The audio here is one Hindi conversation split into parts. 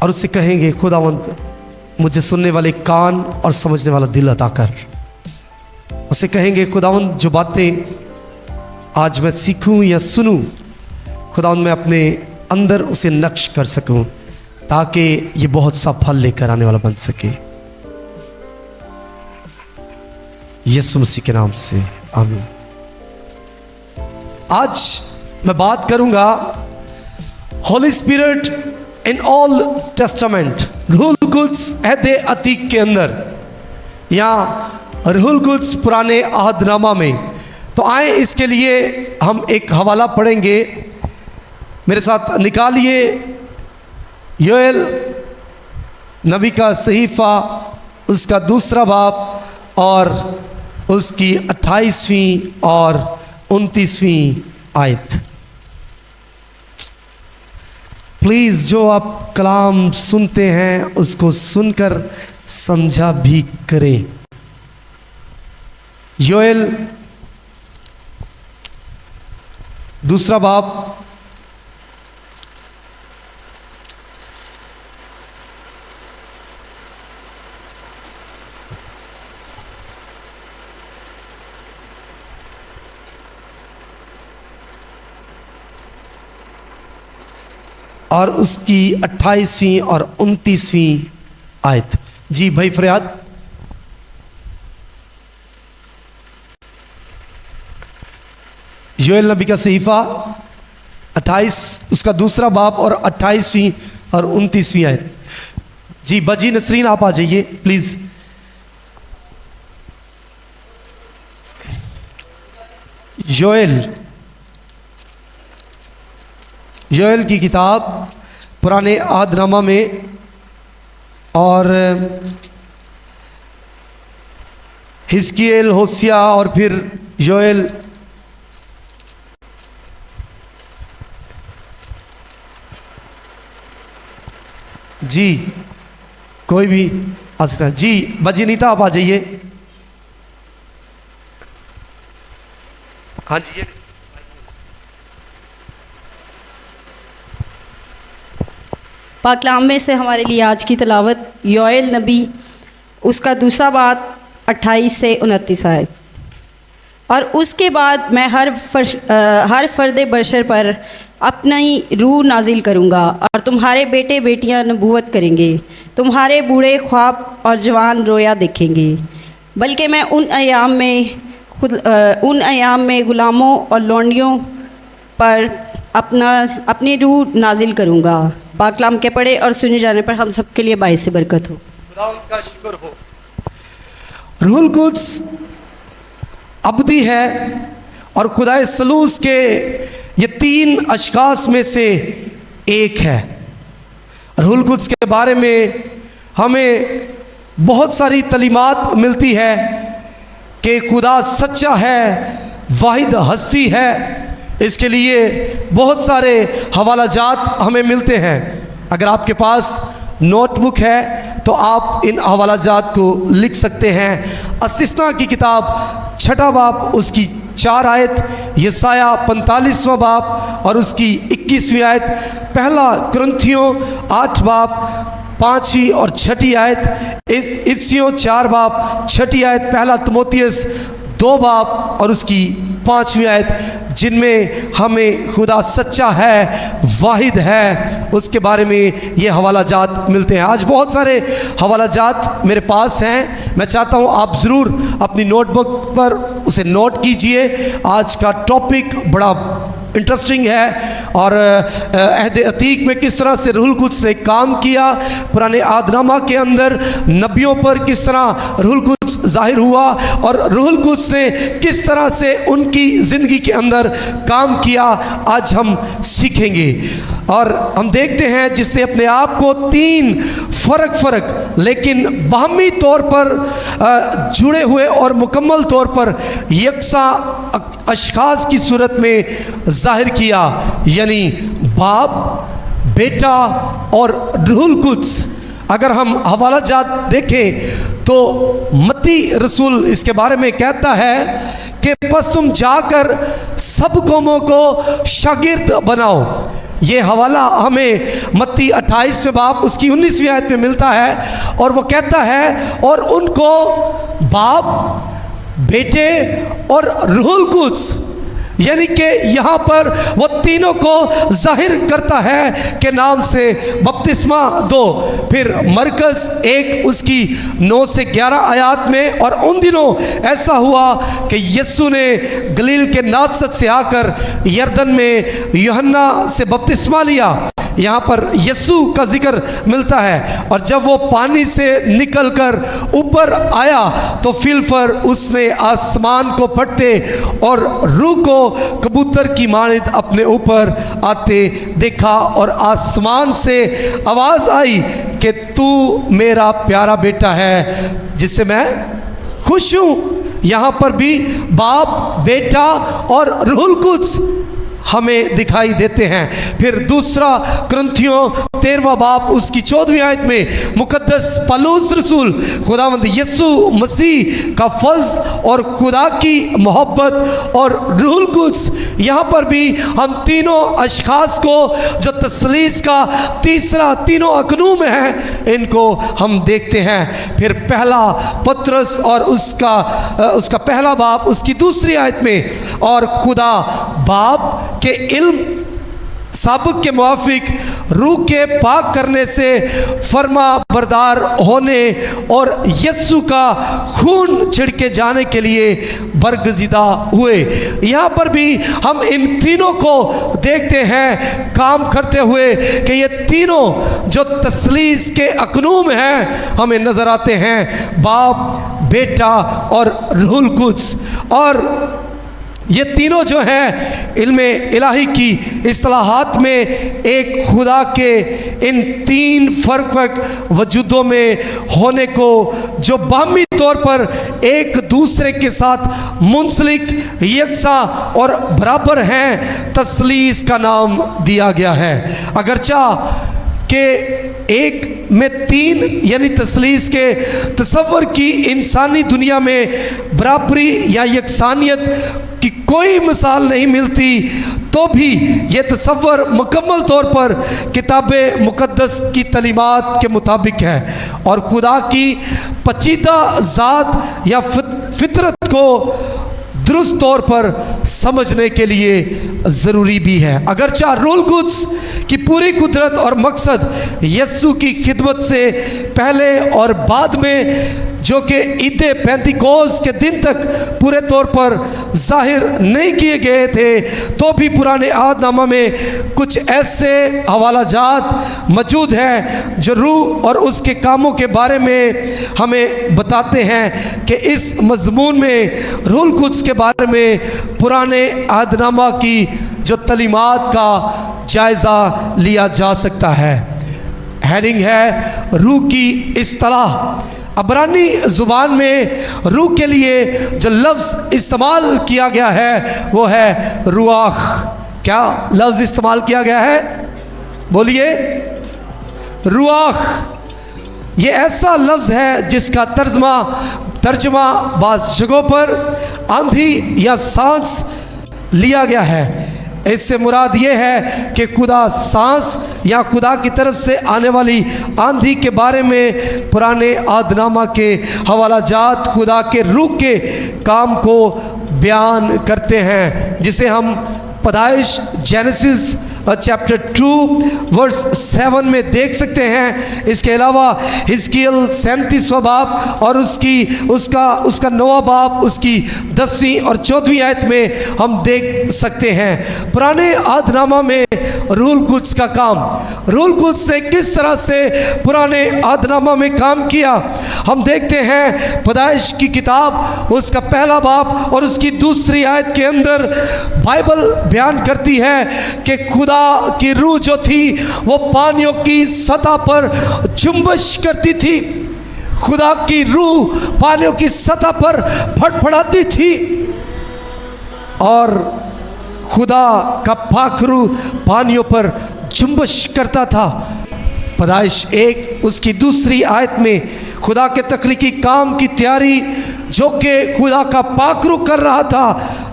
और उससे कहेंगे खुदावंद मुझे सुनने वाले कान और समझने वाला दिल अता कर। उसे कहेंगे खुदावंद जो बातें आज मैं सीखूं या सुनूं, खुदावंद मैं अपने अंदर उसे नक्श कर सकूं ताकि ये बहुत सा फल लेकर आने वाला बन सके। यीशु मसीह के नाम से आमीन। आज मैं बात करूंगा Holy Spirit in Old Testament, रूहुल कुद्स अहद अतीक के अंदर या रूहुल कुद्स पुराने अहदनामा में। तो आए इसके लिए हम एक हवाला पढ़ेंगे, मेरे साथ निकालिए योएल नबी का सहीफ़ा, उसका दूसरा बाब और उसकी 28वीं और 29वीं आयत। प्लीज़ जो आप कलाम सुनते हैं उसको सुनकर समझा भी करें। योएल दूसरा बाब और उसकी 28वीं और 29वीं आयत। जी भाई फरियाद। योएल नबी का सहीफ़ा 28 उसका दूसरा बाब और 28वीं और 29वीं आयत। जी बजी नसरीन आप आ जाइए प्लीज। योएल की किताब पुराने अहदनामा में और हिजकियेल, होसिया और फिर योएल। जी कोई भी आ सकता है। जी बजी नीता आप आ जाइए। हाँ जी पाकलाम में से हमारे लिए आज की तलावत योएल नबी उसका दूसरा बाब 28 से 29 आयत। और उसके बाद मैं हर फ़र्द बशर पर अपनी रूह नाजिल करूँगा और तुम्हारे बेटे बेटियां नबूवत करेंगे, तुम्हारे बूढ़े ख्वाब और जवान रोया देखेंगे। बल्कि मैं उन अयाम में ग़ुलामों और लौंडियों पर अपनी रूह नाजिल करूँगा। पाकलाम के पढ़े और सुने जाने पर हम सबके लिए बाइस बरकत हो। खुदा उनका शुक्र हो। रूहुल कुद्स अब्दी है और खुदाए सलूस के ये 3 अशखास में से एक है। रूहुल कुद्स के बारे में हमें बहुत सारी तलीमात मिलती है कि खुदा सच्चा है, वाहिद हस्ती है। इसके लिए बहुत सारे हवाला जात हमें मिलते हैं। अगर आपके पास नोटबुक है तो आप इन हवाला जात को लिख सकते हैं। इस्तिस्ना की किताब 6ठा बाब उसकी 4 आयत, यसाया 45वां बाब और उसकी 21वीं आयत, पहला कुरिन्थियों 8 बाब 5वीं और 6ठी आयत, इफिसियों 4 बाब 6ठी आयत, पहला तिमोथियस 2 बाब और उसकी 5वीं आयत, जिनमें हमें खुदा सच्चा है, वाहिद है, उसके बारे में ये हवाला जात मिलते हैं। आज बहुत सारे हवाला जात मेरे पास हैं। मैं चाहता हूँ आप ज़रूर अपनी नोटबुक पर उसे नोट कीजिए। आज का टॉपिक बड़ा इंटरेस्टिंग है और अहद अतीक में किस तरह से रूहुल कुद्स ने काम किया, पुराने आदनामा के अंदर नबियों पर किस तरह रूहुल कुद्स जाहिर हुआ और रूहुल कुद्स ने किस तरह से उनकी ज़िंदगी के अंदर काम किया, आज हम सीखेंगे। और हम देखते हैं जिसने अपने आप को 3 फ़र्क लेकिन बाहमी तौर पर जुड़े हुए और मुकम्मल तौर पर यकसा अशखास की सूरत में जाहिर किया, यानी बाप, बेटा और रूहुल कुद्स। अगर हम हवाला जात देखें तो मत्ती रसूल इसके बारे में कहता है कि बस तुम जाकर सब कौमों को शागिर्द बनाओ। ये हवाला हमें मत्ती 28वें बाब उसकी 19वीं आयत में मिलता है और वो कहता है और उनको बाप, बेटे और रूहुल कुद्स, यानी कि यहाँ पर वो तीनों को जाहिर करता है के नाम से बपतिस्मा दो। फिर मरकस 1 उसकी 9 से 11 आयत में, और उन दिनों ऐसा हुआ कि यीशु ने गलील के नासरत से आकर यरदन में यूहन्ना से बपतिस्मा लिया। यहाँ पर यीशु का जिक्र मिलता है। और जब वो पानी से निकलकर ऊपर आया तो फिलफर उसने आसमान को फटते और रूह को कबूतर की मानित अपने ऊपर आते देखा, और आसमान से आवाज़ आई कि तू मेरा प्यारा बेटा है जिससे मैं खुश हूँ। यहाँ पर भी बाप, बेटा और रूहुल कुद्स हमें दिखाई देते हैं। फिर दूसरा कुरिन्थियों 13वां बाब उसकी 14वीं आयत में मुकद्दस पौलुस रसूल खुदावंद यीशु मसीह का फज़्ल और खुदा की मोहब्बत और रूहुल कुद्स, यहाँ पर भी हम तीनों अशख़ास को जो तसलीस का तीसरा तीनों अकनू में है इनको हम देखते हैं। फिर पहला पत्रस और उसका पहला बाब उसकी दूसरी आयत में, और खुदा बाप के इल्म साबुक के मुआफिक रूह के पाक करने से फरमा बरदार होने और यीशु का खून छिड़के जाने के लिए बरगज़िदा हुए। यहाँ पर भी हम इन तीनों को देखते हैं काम करते हुए कि ये तीनों जो तसलीस के अकनू में हैं हमें नज़र आते हैं, बाप, बेटा और रूहुल कुद्स। और ये तीनों जो हैं इल्म इलाही की इस्तिलाहात में एक खुदा के इन तीन फ़र्क वजूदों में होने को जो बाहमी तौर पर एक दूसरे के साथ मुंसलिक, यकसा और बराबर हैं, तसलीस का नाम दिया गया है। अगरचा के एक में तीन यानी तसलीस के तसव्वुर की इंसानी दुनिया में बराबरी या यकसानियत की कोई मिसाल नहीं मिलती, तो भी ये तसव्वुर मुकम्मल तौर पर किताब मुक़द्दस की तलीमात के मुताबिक है और खुदा की पचीदा ज़ात या फितरत को दुरुस्त तौर पर समझने के लिए ज़रूरी भी है। अगरचा रूहुल कुद्स की पूरी कुदरत और मकसद यीशु की खिदमत से पहले और बाद में जो कि ईद पेंतिकोस के दिन तक पूरे तौर पर जाहिर नहीं किए गए थे, तो भी पुराने अहदनामा में कुछ ऐसे हवालाजात मौजूद हैं जो रूह और उसके कामों के बारे में हमें बताते हैं कि इस मज़मून में रूहुल कुद्स के बारे में पुराने अहदनामा की जो तलीमात का जायज़ा लिया जा सकता है। हेडिंग है रूह की इस्तिलाह। अबरानी ज़ुबान में रूह के लिए जो लफ्ज़ इस्तेमाल किया गया है वो है रुआख। क्या लफ्ज़ इस्तेमाल किया गया है? बोलिए, रुआख। ये ऐसा लफ्ज़ है जिसका तर्जमा बाज़ जगहों पर आंधी या सांस लिया गया है। इससे मुराद ये है कि खुदा सांस या खुदा की तरफ से आने वाली आंधी के बारे में पुराने अहदनामा के हवालाजात खुदा के रूह के काम को बयान करते हैं, जिसे हम पैदाइश जेनेसिस चैप्टर 2 वर्स 7 में देख सकते हैं। इसके अलावा हिजकियल 37वां बाब और उसका 9वां बाब उसकी 10वीं और 14वीं आयत में हम देख सकते हैं। पुराने अहदनामा में रूहुल कुद्स का काम, रूहुल कुद्स ने किस तरह से पुराने अहदनामा में काम किया हम देखते हैं। पैदाइश की किताब उसका पहला बाब और उसकी दूसरी आयत के अंदर बाइबल बयान करती है कि खुदा की रूह जो थी वो पानियों की सतह पर जुम्बश करती थी। खुदा की रूह पानियों की सतह पर फड़फड़ाती थी और खुदा का पाक रूह पानियों पर जुम्बश करता था। पैदाइश 1 उसकी दूसरी आयत में खुदा के तख्लीकी काम की तैयारी जो कि खुदा का पाक रूह कर रहा था,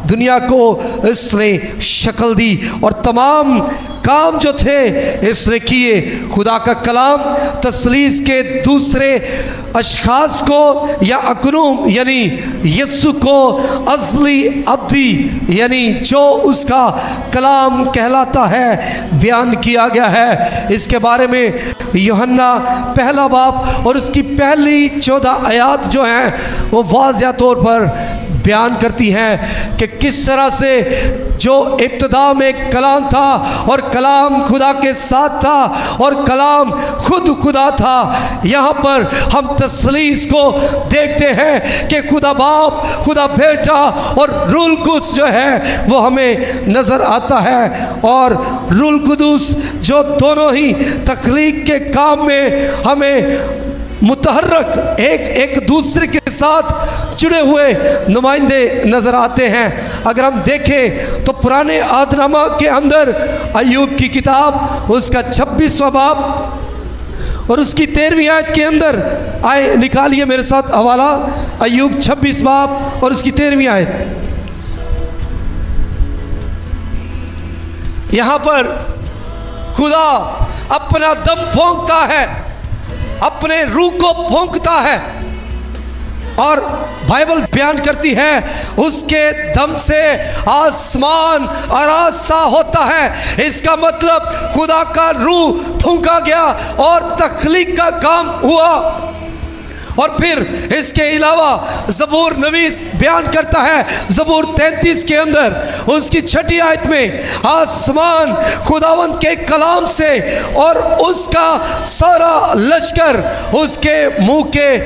दुनिया को इसने शक्ल दी और तमाम काम जो थे इसने किए। खुदा का कलाम तसलीस के दूसरे अशखास को या अकरूम यानी यस्सु को अज़ली अब्दी यानी जो उसका कलाम कहलाता है बयान किया गया है। इसके बारे में यूहन्ना पहला बाब और उसकी पहली 14 आयात जो हैं वो वाज़िया तौर पर बयान करती हैं कि किस तरह से जो इब्तिदा में कलाम था और कलाम खुदा के साथ था और कलाम खुद खुदा था। यहाँ पर हम तसलीस को देखते हैं कि खुदा बाप, खुदा बेटा और रूल कुद्स जो है वो हमें नज़र आता है। और रूल कुद्स जो दोनों ही तख्लीक के काम में हमें मुतहर्रक एक दूसरे के साथ जुड़े हुए नुमाइंदे नज़र आते हैं। अगर हम देखें तो पुराने आदनामा के अंदर अय्यूब की किताब उसका 26वां बाब और उसकी 13वीं आयत के अंदर आए, निकालिए मेरे साथ हवाला, अय्यूब 26 बाब और उसकी 13वीं आयत। यहाँ पर खुदा अपना दम फूंकता है, अपने रूह को फूंकता है और बाइबल बयान करती है उसके दम से आसमान आरासा होता है। इसका मतलब खुदा का रूह फूंका गया और तख्लीक का काम हुआ। और फिर इसके अलावा ज़बूर नवीस बयान करता है, ज़बूर 33 के अंदर उसकी 6ठी आयत में, आसमान खुदावंद के कलाम से और उसका सारा लश्कर उसके मुंह के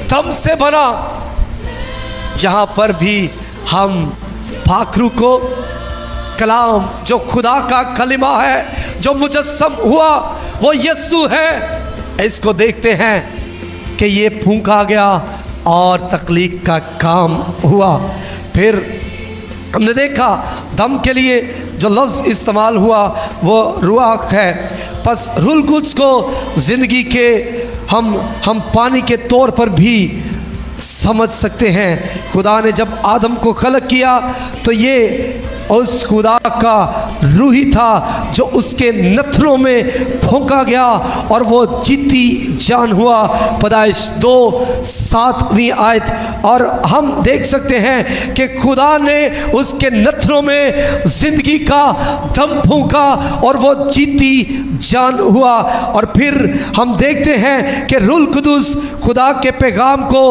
दम से बना। यहाँ पर भी हम पाखरू को कलाम जो खुदा का कलिमा है जो मुजस्सम हुआ वो यस्सु है, इसको देखते हैं कि ये फूंका गया और तख्लीक का काम हुआ। फिर हमने देखा दम के लिए जो लफ्ज़ इस्तेमाल हुआ वो रूह है। बस रूल कुद्स को ज़िंदगी के हम पानी के तौर पर भी समझ सकते हैं। खुदा ने जब आदम को खलक किया तो ये उस खुदा का रूह ही था जो उसके नथनों में फूंका गया और वो जीती जान हुआ। पैदाइश 2:7वीं आयत। और हम देख सकते हैं कि खुदा ने उसके नथनों में ज़िंदगी का दम फूंका और वो जीती जान हुआ। और फिर हम देखते हैं कि रूल कुद्स खुदा के पैगाम को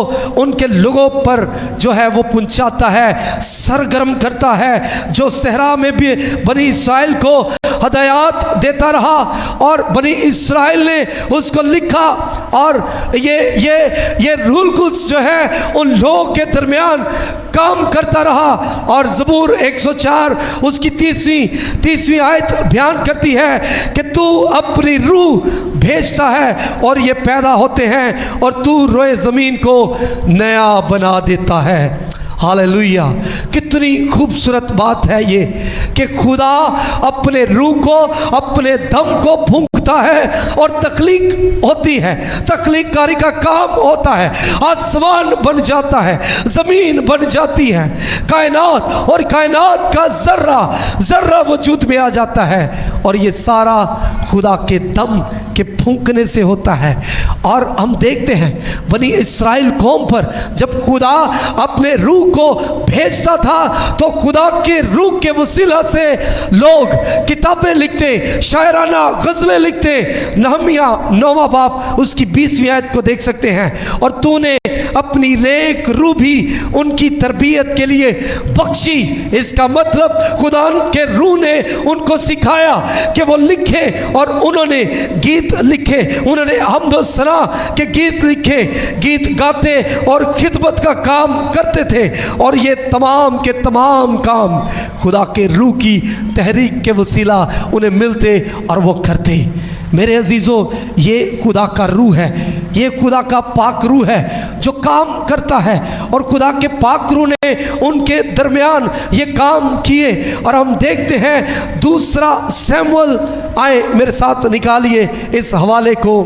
उनके लोगों पर जो है वो पहुंचाता है, सरगर्म करता है, जो सहरा में भी बनी इस्राएल को हदायत देता रहा और बनी इस्राएल ने उसको लिखा। और ये रूल कुद्स जो है उन लोगों के दरमियान काम करता रहा। और ज़बूर 104 उसकी 30वीं आयत बयान करती है कि तू अपनी रूह भेजता है और ये पैदा होते हैं और तू रोए ज़मीन को नया बना देता है। हालेलुया! कितनी खूबसूरत बात है ये कि खुदा अपने रूह को, अपने दम को फूंकता है और तख्लीक होती है, तख्लीक कारी का काम होता है। आसमान बन जाता है, ज़मीन बन जाती है, कायनात और कायनात का ज़र्रा वजूद में आ जाता है। और ये सारा खुदा के दम के फूंकने से होता है। और हम देखते हैं बनी इस्राएल कौम पर जब खुदा अपने रूह को भेजता था तो खुदा के रूह के वसीला से लोग किताबें लिखते, शायराना गज़लें लिखते। नहमिया 9वां बाब उसकी 20वीं आयत को देख सकते हैं। और तूने अपनी नेक रूह भी उनकी तरबियत के लिए बख्शी। इसका मतलब खुदा के रूह ने उनको सिखाया कि वो लिखे और उन्होंने गीत लिखे, उन्होंने हम्द व सना के गीत लिखे, गीत गाते और खिदमत का काम करते थे। और ये तमाम के तमाम काम खुदा के रूह की तहरीक के वसीला उन्हें मिलते और वो करते। मेरे अजीज़ों, ये खुदा का रूह है, ये खुदा का पाक रूह है जो काम करता है। और खुदा के पाक रूह ने उनके दरमियान ये काम किए। और हम देखते हैं दूसरा सैमुअल, आए मेरे साथ निकालिए इस हवाले को।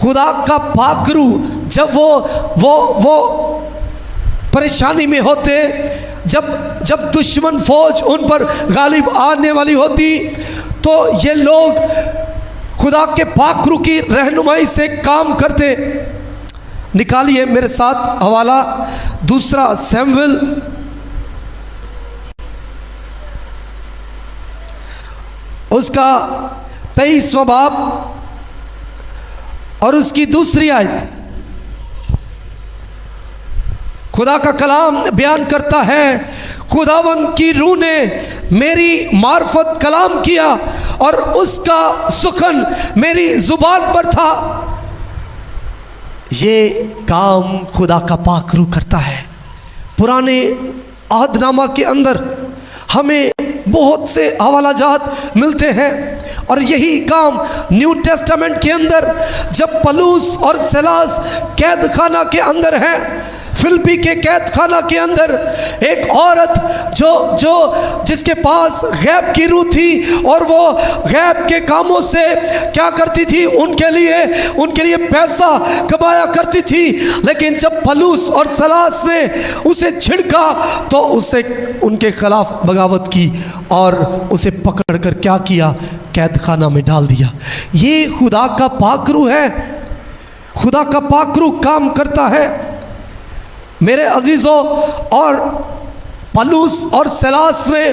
खुदा का पाक रूह जब वो परेशानी में होते, जब दुश्मन फौज उन पर गालिब आने वाली होती, तो ये लोग खुदा के पाक रूह की रहनुमाई से काम करते। निकालिए मेरे साथ हवाला दूसरा सैमुएल उसका 23वां बाब और उसकी दूसरी आयत। खुदा का कलाम बयान करता है, खुदावंद की रूह ने मेरी मार्फत कलाम किया और उसका सुखन मेरी जुबान पर था। ये काम खुदा का पाक रूह करता है। पुराने अहदनामा के अंदर हमें बहुत से हवालाजात मिलते हैं और यही काम न्यू टेस्टामेंट के अंदर जब पलूस और सलास कैद खाना के अंदर हैं, फिलिप्पी के कैद खाना के अंदर एक औरत जिसके पास गैब की रूह थी और वो गैब के कामों से क्या करती थी, उनके लिए पैसा कमाया करती थी। लेकिन जब पलूस और सलास ने उसे छिड़का तो उसे उनके खिलाफ बगावत की और उसे पकड़कर क्या किया, कैद खाना में डाल दिया। ये खुदा का पाक रूह है। खुदा का पाक रूह काम करता है मेरे अजीज़ों। और पलूस और सलास ने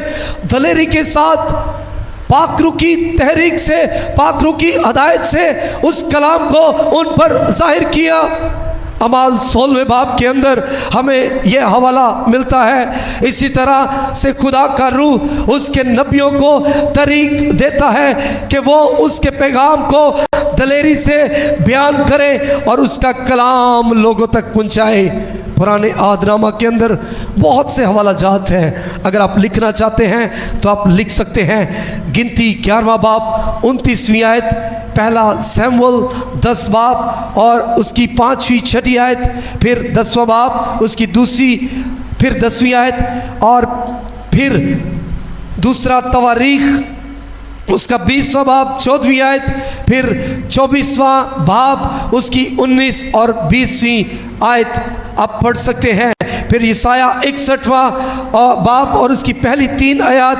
दलेरी के साथ पाक रूह की तहरीक से, पाक रूह की हदायत से उस कलाम को उन पर जाहिर किया। अमाल 16वें बाब के अंदर हमें यह हवाला मिलता है। इसी तरह से खुदा का रूह उसके नबियों को तरीक देता है कि वो उसके पैगाम को दलेरी से बयान करें और उसका कलाम लोगों तक पहुँचाए। पुराने आदनामा के अंदर बहुत से हवाला जात हैं। अगर आप लिखना चाहते हैं तो आप लिख सकते हैं। गिनती 11वां बाब 29वीं आयत, पहला सैमुएल 10 बाब और उसकी 5वीं 6वीं आयत, फिर 10वां बाब उसकी दूसरी, फिर 10वीं आयत और फिर दूसरा तवारीख उसका 20वां बाब 14वीं आयत, फिर 24वां बाब उसकी 19 और 20वीं आयत आप पढ़ सकते हैं। फिर यशाया 61वां बाब और उसकी पहली 3 आयत,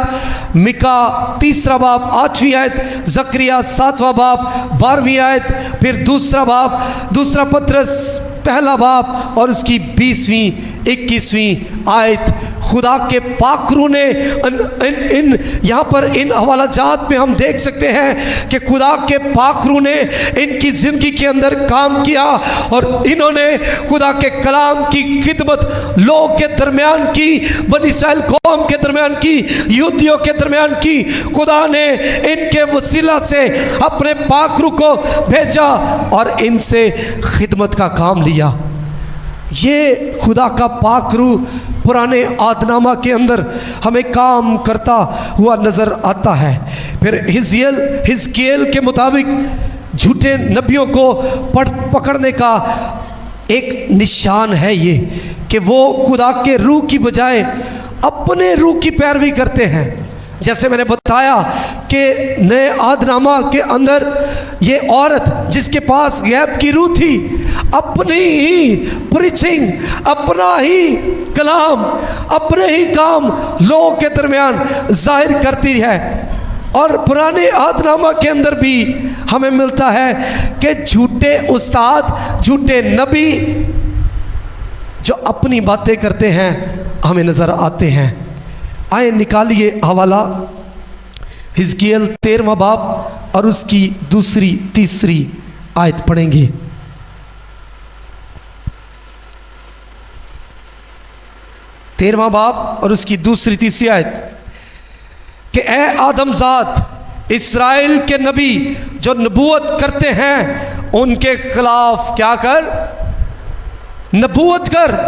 मिका 3रा बाब 8वीं आयत, जकरिया 7वां बाब 12वीं आयत, फिर दूसरा बाब, दूसरा पत्रस पहला बाब और उसकी 20वीं 21वीं आयत। खुदा के पाक रूह ने इन यहाँ पर इन हवाला जात में हम देख सकते हैं कि खुदा के पाक रूह ने इनकी ज़िंदगी के अंदर काम किया और इन्होंने खुदा के कलाम की खिदमत लोग के दरमियान की, बनी इस्राएल कौम के दरमियान की, यहूदियों के दरमियान की। खुदा ने इनके वसीला से अपने पाक रूह को भेजा और इनसे खिदमत का काम लिया। ये खुदा का पाक रूह पुराने आदनामा के अंदर हमें काम करता हुआ नज़र आता है। फिर हिजकियेल के मुताबिक झूठे नबियों को पकड़ने का एक निशान है ये कि वो खुदा के रूह की बजाय अपने रूह की पैरवी करते हैं। जैसे मैंने बताया कि नए आदनामा के अंदर ये औरत जिसके पास गैब की रूह थी, अपनी ही प्रीचिंग, अपना ही कलाम, अपने ही काम लोगों के दरमियान जाहिर करती है। और पुराने आदनामा के अंदर भी हमें मिलता है कि झूठे उस्ताद, झूठे नबी जो अपनी बातें करते हैं हमें नज़र आते हैं। आए निकालिए हवाला हिजकियेल 13वां बाब और उसकी दूसरी तीसरी आयत पढ़ेंगे। तेरहवां बाब और उसकी दूसरी तीसरी आयत कि ए आदमजात, इस्राएल के नबी जो नबूवत करते हैं उनके खिलाफ क्या कर, नबूवत कर,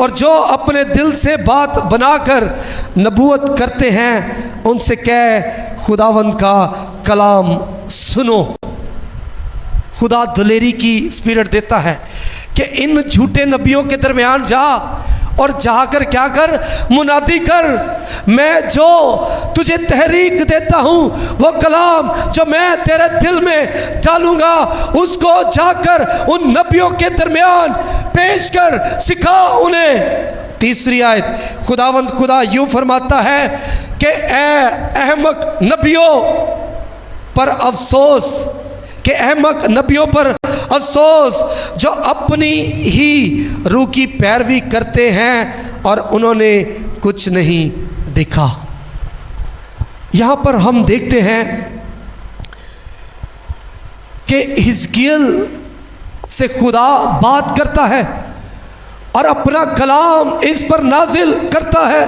और जो अपने दिल से बात बनाकर नबूवत करते हैं उनसे कह खुदावंद का कलाम सुनो। खुदा दलेरी की स्पिरिट देता है कि इन झूठे नबियों के दरमियान जा और जाकर क्या कर, मुनादी कर, मैं जो तुझे तहरीक देता हूँ वो कलाम जो मैं तेरे दिल में डालूँगा उसको जाकर उन नबियों के दरमियान पेश कर, सिखा उन्हें। तीसरी आयत खुदावंद खुदा यूँ फरमाता है कि ए अहमक नबियों, पर अफसोस, कि अहमक नबियों पर अफसोस जो अपनी ही रूह की पैरवी करते हैं और उन्होंने कुछ नहीं देखा। यहाँ पर हम देखते हैं कि हिजकियल से खुदा बात करता है और अपना कलाम इस पर नाजिल करता है,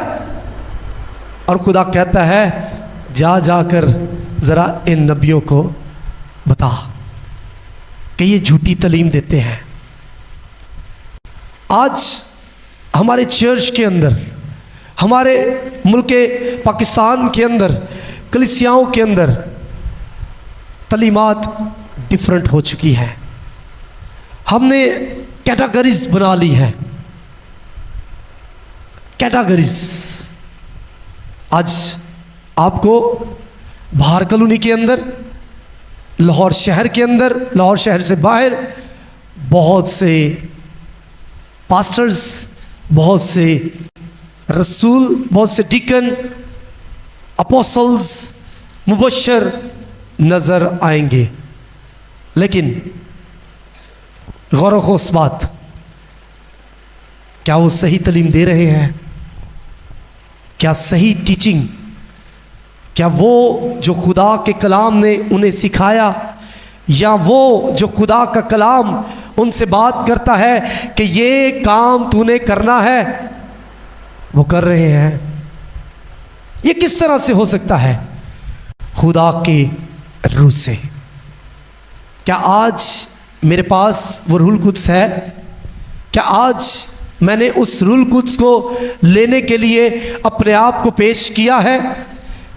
और खुदा कहता है जा जाकर ज़रा इन नबियों को बता कि ये झूठी तालीम देते हैं। आज हमारे चर्च के अंदर, हमारे मुल्क पाकिस्तान के अंदर, कलीसियाओं के अंदर तालीमात डिफरेंट हो चुकी है। हमने कैटेगरीज बना ली है, कैटेगरीज। आज आपको बाहर कॉलोनी के अंदर, लाहौर शहर के अंदर, लाहौर शहर से बाहर बहुत से पास्टर्स, बहुत से रसूल, बहुत से डीकन, अपोस्टल्स, मुबशर नज़र आएंगे। लेकिन गौर खोस बात, क्या वो सही तालीम दे रहे हैं? क्या सही टीचिंग, क्या वो जो खुदा के कलाम ने उन्हें सिखाया, या वो जो खुदा का कलाम उनसे बात करता है कि ये काम तूने करना है, वो कर रहे हैं? ये किस तरह से हो सकता है? खुदा के रूह से। क्या आज मेरे पास वो रूहुल कुद्स है? क्या आज मैंने उस रूहुल कुद्स को लेने के लिए अपने आप को पेश किया है?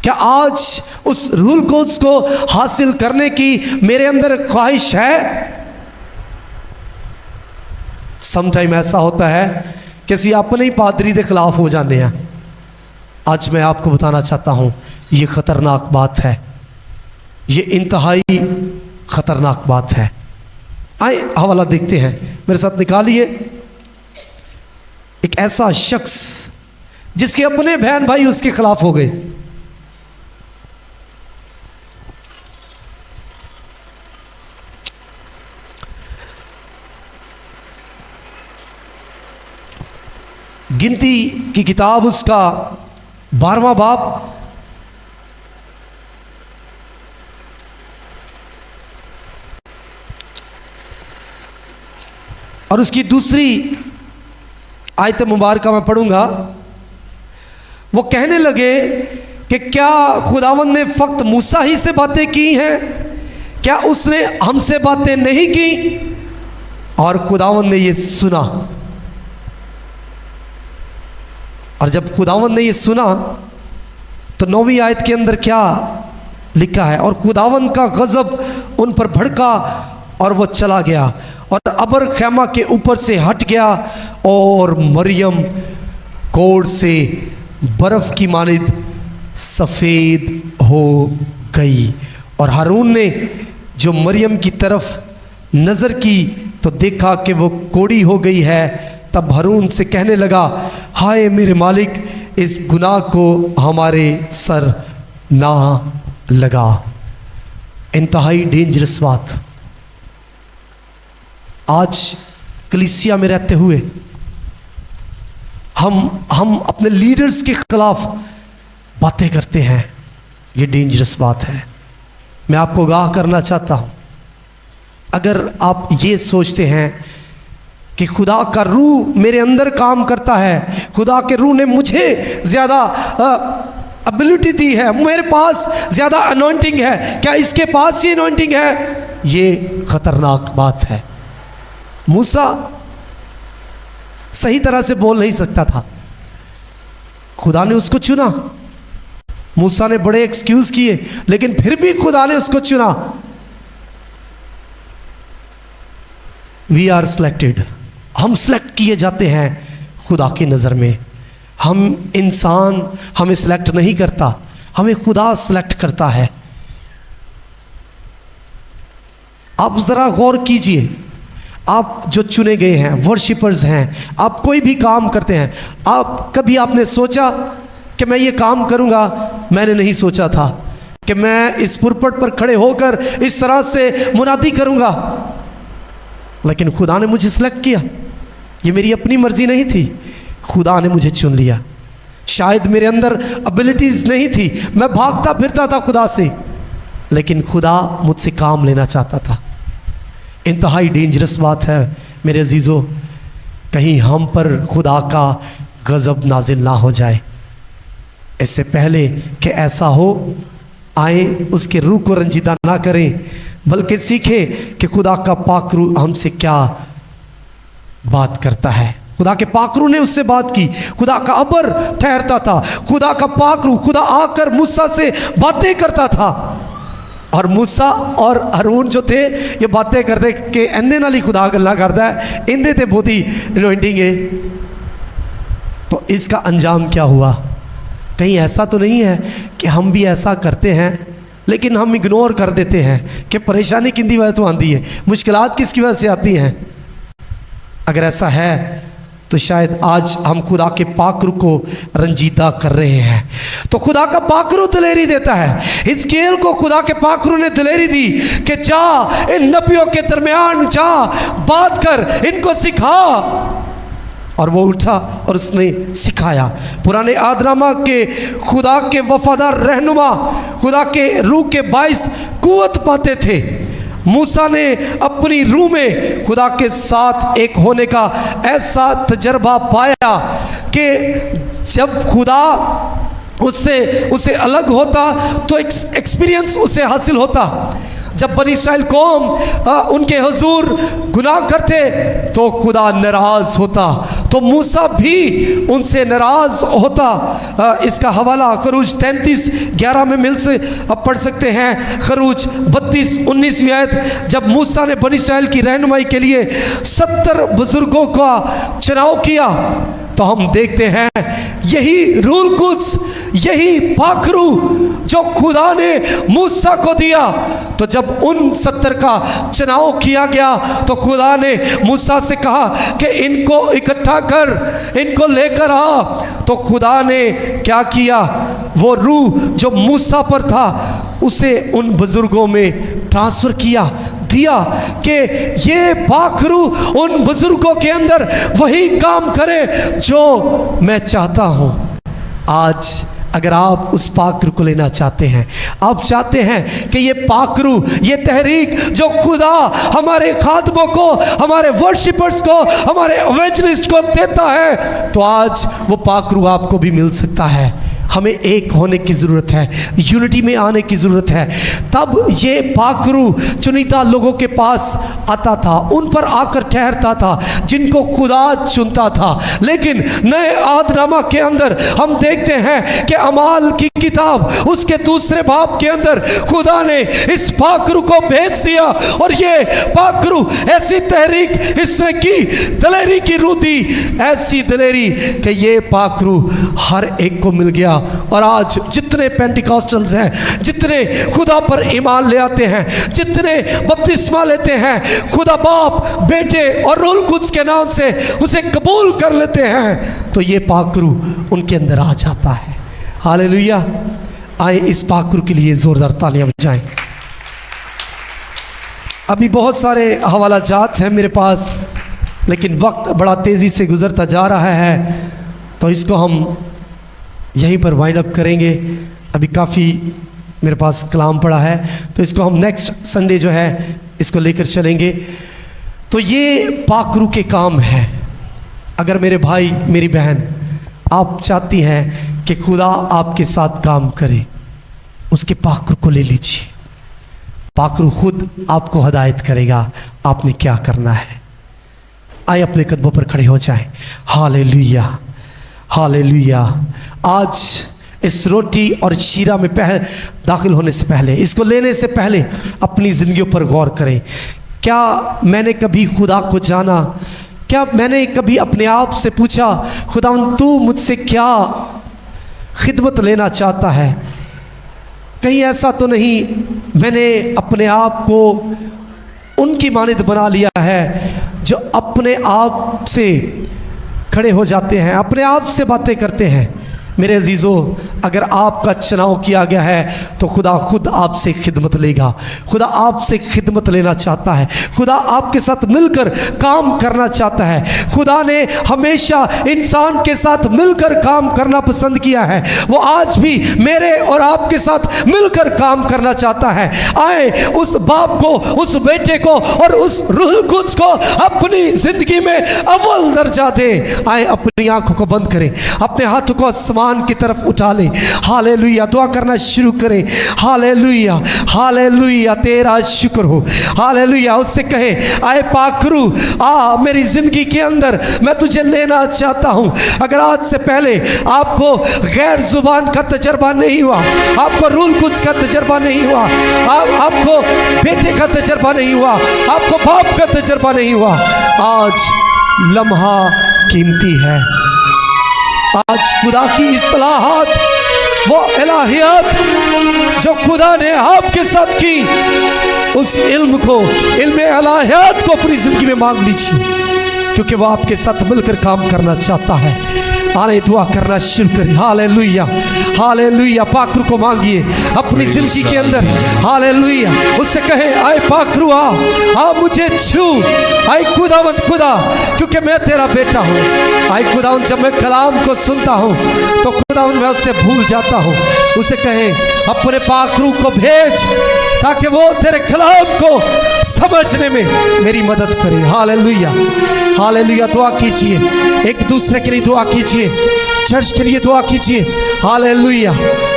क्या आज उस रूहुल कुद्स को हासिल करने की मेरे अंदर ख्वाहिश है? समटाइम ऐसा होता है कि ਅਸੀਂ अपने ही पादरी के खिलाफ हो जाने हैं। आज मैं आपको बताना चाहता हूँ ये ख़तरनाक बात है, ये इंतहाई ख़तरनाक बात है। आए हवाला देखते हैं, मेरे साथ निकालिए। एक ऐसा शख्स जिसके अपने बहन भाई उसके खिलाफ हो गए। गिनती की किताब उसका 12वां बाब और उसकी दूसरी आयत मुबारका मैं पढ़ूंगा। वो कहने लगे कि क्या खुदावंद ने फ़क्त मूसा ही से बातें की हैं? क्या उसने हमसे बातें नहीं की? और खुदावंद ने ये सुना। और जब खुदावंद ने ये सुना तो 9वीं आयत के अंदर क्या लिखा है? और खुदावंद का गज़ब उन पर भड़का और वो चला गया और अबर खैमा के ऊपर से हट गया, और मरियम कोड़ से बर्फ़ की मानिद सफ़ेद हो गई। और हारून ने जो मरियम की तरफ नज़र की तो देखा कि वो कोड़ी हो गई है। तब हारून से कहने लगा, हाय मेरे मालिक, इस गुनाह को हमारे सर ना लगा। इंतहाई डेंजरस बात। आज कलीसिया में रहते हुए हम अपने लीडर्स के खिलाफ बातें करते हैं, ये डेंजरस बात है। मैं आपको आगाह करना चाहता हूँ, अगर आप ये सोचते हैं कि खुदा का रूह मेरे अंदर काम करता है, खुदा के रूह ने मुझे ज़्यादा एबिलिटी दी है, मेरे पास ज़्यादा अनॉइंटिंग है, क्या इसके पास ही अनॉइंटिंग है? ये ख़तरनाक बात है। मूसा सही तरह से बोल नहीं सकता था, खुदा ने उसको चुना। मूसा ने बड़े एक्सक्यूज़ किए, लेकिन फिर भी खुदा ने उसको चुना। वी आर सिलेक्टेड, हम सिलेक्ट किए जाते हैं खुदा की नज़र में। हम इंसान हमें सिलेक्ट नहीं करता, हमें खुदा सिलेक्ट करता है। आप ज़रा गौर कीजिए, आप जो चुने गए हैं, वर्शिपर्स हैं, आप कोई भी काम करते हैं, आप कभी आपने सोचा कि मैं ये काम करूँगा? मैंने नहीं सोचा था, कि मैं इस पुरपट पर खड़े होकर इस तरह से मुनादी करूंगा, लेकिन खुदा ने मुझे सिलेक्ट किया। ये मेरी अपनी मर्जी नहीं थी, खुदा ने मुझे चुन लिया। शायद मेरे अंदर एबिलिटीज़ नहीं थी, मैं भागता फिरता था खुदा से, लेकिन खुदा मुझसे काम लेना चाहता था। इंतहाई डेंजरस बात है मेरे अजीज़ों, कहीं हम पर खुदा का गज़ब नाजिल ना हो जाए। इससे पहले कि ऐसा हो, आए उसके रूह को रंजीदा ना करें, बल्कि सीखें कि खुदा का पाक रूह हमसे क्या बात करता है। खुदा के पाक रूह ने उससे बात की, खुदा का अबर ठहरता था, खुदा का पाक रूह, खुदा आकर मूसा से बातें करता था। और मूसा और हारून जो थे ये बातें करते कि इंदे नाल ही खुदा गल्लां करदा है, इंदे ते बहुती अनॉइंटिंग है। तो इसका अंजाम क्या हुआ? कहीं ऐसा तो नहीं है कि हम भी ऐसा करते हैं लेकिन हम इग्नोर कर देते हैं कि परेशानी किंदी वजह तो आती है, मुश्किलात किसकी वजह से आती हैं? अगर ऐसा है तो शायद आज हम खुदा के पाकरू को रंजीदा कर रहे हैं। तो खुदा का पाकरू दिलेरी देता है। हिजकिय्याल को खुदा के पाकरू ने दिलेरी दी कि जा इन नबियों के दरमियान जा, बात कर, इनको सिखा। और वो उठा और उसने सिखाया। पुराने आदनामा के खुदा के वफादार रहनुमा, खुदा के रूह के बाइस कुव्वत पाते थे। मूसा ने अपनी रूह में खुदा के साथ एक होने का ऐसा तजर्बा पाया कि जब खुदा उससे अलग होता तो एक्सपीरियंस उसे हासिल होता। जब बनी इस्राएल कौम उनके हुजूर गुनाह करते तो खुदा नाराज़ होता, तो मूसा भी उनसे नाराज़ होता। इसका हवाला खरूज 33:11 में मिल से अब पढ़ सकते हैं। खरूज 32:19 आयत, जब मूसा ने बनी इस्राएल की रहनुमाई के लिए 70 बुजुर्गों का चुनाव किया तो हम देखते हैं यही रूहुल कुद्स, यही पाखरू जो खुदा ने मूसा को दिया। तो जब उन 70 का चुनाव किया गया तो खुदा ने मूसा से कहा कि इनको इकट्ठा कर, इनको लेकर आ। तो खुदा ने क्या किया? वो रूह जो मूसा पर था उसे उन बुजुर्गों में ट्रांसफ़र किया, दिया कि ये पाखरू उन बुजुर्गों के अंदर वही काम करे जो मैं चाहता हूँ। आज अगर आप उस पाखरू को लेना चाहते हैं, आप चाहते हैं कि ये पाखरू, ये तहरीक जो खुदा हमारे खादमों को, हमारे वर्शिपर्स को, हमारे एवेंजलिस्ट को देता है, तो आज वो पाखरू आपको भी मिल सकता है। हमें एक होने की ज़रूरत है, यूनिटी में आने की ज़रूरत है। तब ये पाखरू चुनिंदा लोगों के पास आता था, उन पर आकर ठहरता था जिनको खुदा चुनता था। लेकिन नए आदनामा के अंदर हम देखते हैं कि अमाल की किताब उसके दूसरे बाब के अंदर खुदा ने इस पाखरू को भेज दिया और ये पाखरू ऐसी तहरीक इसने की, दलेरी की रूह दी, ऐसी दलेरी कि ये पाखरू हर एक को मिल गया। और आज जितने पेंटिकॉस्टल्स हैं, जितने खुदा पर ईमान ले आते हैं, जितने बपतिस्मा लेते हैं, खुदा बाप, बेटे और रूहुल कुद्स के नाम से उसे कबूल कर लेते हैं, तो ये पाखरू उनके अंदर आ जाता है। हालेलुया। आए इस पाखरू के लिए जोरदार तालियां बजाएं। अभी बहुत सारे हवाला जात हैं मेरे पास, लेकिन वक्त बड़ा तेज़ी से गुजरता जा रहा है, तो इसको हम यहीं पर वाइंड अप करेंगे। अभी काफ़ी मेरे पास कलाम पड़ा है, तो इसको हम नेक्स्ट संडे जो है इसको लेकर चलेंगे। तो ये पाखरू के काम है। अगर मेरे भाई, मेरी बहन, आप चाहती हैं कि खुदा आपके साथ काम करे, उसके पाखरू को ले लीजिए। पाखरू खुद आपको हदायत करेगा आपने क्या करना है। आए अपने कदमों पर खड़े हो जाएं। Hallelujah, hallelujah. आज इस रोटी और शीरा में दाखिल होने से पहले, इसको लेने से पहले अपनी ज़िंदगियों पर गौर करें। क्या मैंने कभी खुदा को जाना? क्या मैंने कभी अपने आप से पूछा, खुदावंद तू मुझसे क्या खिदमत लेना चाहता है? कहीं ऐसा तो नहीं मैंने अपने आप को उनकी मानिंद बना लिया है जो अपने आप से खड़े हो जाते हैं, अपने आप से बातें करते हैं। मेरे अजीज़ों, अगर आपका चुनाव किया गया है तो खुदा खुद आपसे खिदमत लेगा। खुदा आपसे खिदमत लेना चाहता है। खुदा आपके साथ मिलकर काम करना चाहता है। खुदा ने हमेशा इंसान के साथ मिलकर काम करना पसंद किया है। वो आज भी मेरे और आपके साथ मिलकर काम करना चाहता है। आए उस बाप को, उस बेटे को और उस रूह कुद्स को अपनी जिंदगी में अव्वल दर्जा दे। आए अपनी आंखों को बंद करें, अपने हाथों को आसमान की तरफ उठा लें। हालेलुया, दुआ करना शुरू करें। हालेलुया, हालेलुया, तेरा शुक्र हो। हालेलुया, उससे कहे, आए पाखरू, आ मेरी जिंदगी के अंदर, मैं तुझे लेना चाहता हूं। अगर आज से पहले आपको गैर जुबान का तजर्बा नहीं हुआ, आपको रूल कुद्स का तजर्बा नहीं हुआ, आपको बेटे का तजर्बा नहीं हुआ, आपको बाप का तजर्बा नहीं हुआ, आज लम्हा कीमती है। आज खुदा की इस्तिलाहात, वो इलाहियात जो खुदा ने आपके साथ की, उस इल्म को, इल्म इलाहियात को अपनी जिंदगी में मांग लीजिए, क्योंकि वो आपके साथ मिलकर काम करना चाहता है। आले दुआ करना शुरू करें। हालेलुया, हालेलुया, पाखरू को मांगिए अपनी जिंदगी के अंदर। हालेलुया, उससे कहे, आए पाखरू आ मुझे छू। आए खुदावंद खुदा, क्योंकि मैं तेरा बेटा हूँ। आए खुदावंद, जब मैं कलाम को सुनता हूँ तो खुदावंद मैं उससे भूल जाता हूँ। उसे कहे, अपने पाखरू को भेज ताकि वो तेरे कलाम को समझने में मेरी मदद करे। हालेलुया, हालेलुया, दुआ कीजिए, एक दूसरे के लिए दुआ कीजिए, चर्च के लिए दुआ कीजिए। Hallelujah,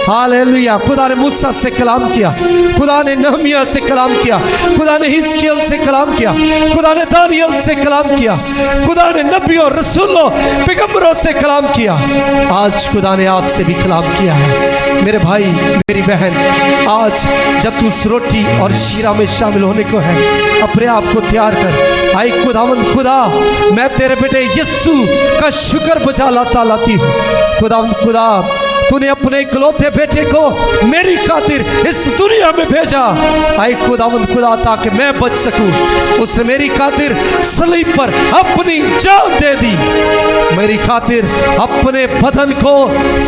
hallelujah. खुदा ने मूसा से कलाम किया, खुदा ने नहमिया से कलाम किया, खुदा ने हिजकिय्याह से कलाम किया, खुदा ने दानियल से कलाम किया, खुदा ने नबियों, रसूलों, पैगंबरों से कलाम किया। आज खुदा ने आपसे भी कलाम किया है। मेरे भाई, मेरी बहन, आज जब तू उस रोटी और शीरा में शामिल होने को है, अपने आप को तैयार कर। आई खुदावंद खुदा, मैं तेरे बेटे यीशु का शुक्र बजा लाती हूँ। खुदावंद खुदा, तूने अपने इकलौते बेटे को मेरी खातिर इस दुनिया में भेजा। आई खुदावंद खुदा, ताकि मैं बच सकूं। उसने मेरी खातिर सलीब पर अपनी जान दे दी, मेरी खातिर अपने बदन को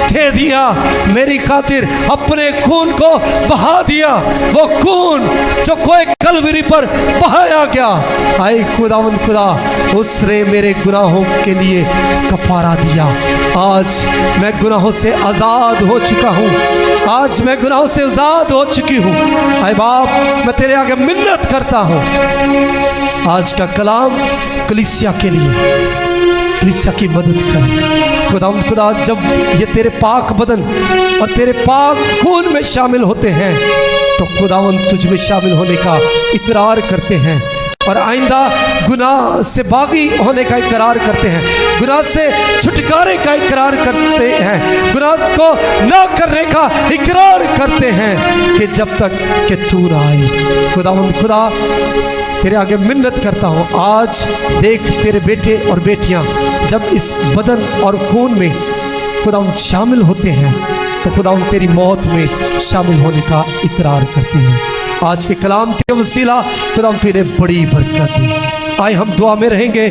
दे दिया, मेरी खातिर अपने खून को बहा दिया, वो खून जो कोई कलवरी पर बहाया गया। आई खुदावंद खुदा, उसने मेरे गुनाहों के लिए कफारा दिया। आज मैं गुनाहों से आज़ाद हो चुका हूँ। आज मैं गुनाहों से आज़ाद हो चुकी हूँ। आए बाप, मैं तेरे आगे मिन्नत करता हूँ। आज का कलाम कलीसिया के लिए, कलीसिया की मदद कर। खुदावंद खुदा, जब ये तेरे पाक बदन और तेरे पाक खून में शामिल होते हैं तो खुदावंद तुझ में शामिल होने का इकरार करते हैं और आइंदा गुनाह से बागी होने का इकरार करते हैं, गुनाह से छुटकारे का इकरार करते हैं, गुनाह को ना करने का इकरार करते हैं कि जब तक कि तू ना आए। खुदावंद खुदा, तेरे आगे मिन्नत करता हूँ। आज देख, तेरे बेटे और बेटियाँ जब इस बदन और खून में खुदावंद शामिल होते हैं तो खुदावंद तेरी मौत में शामिल होने का इकरार करते हैं। आज के कलाम के वसीला खुदावंद तेरे बड़ी बरकत दी। आए हम दुआ में रहेंगे।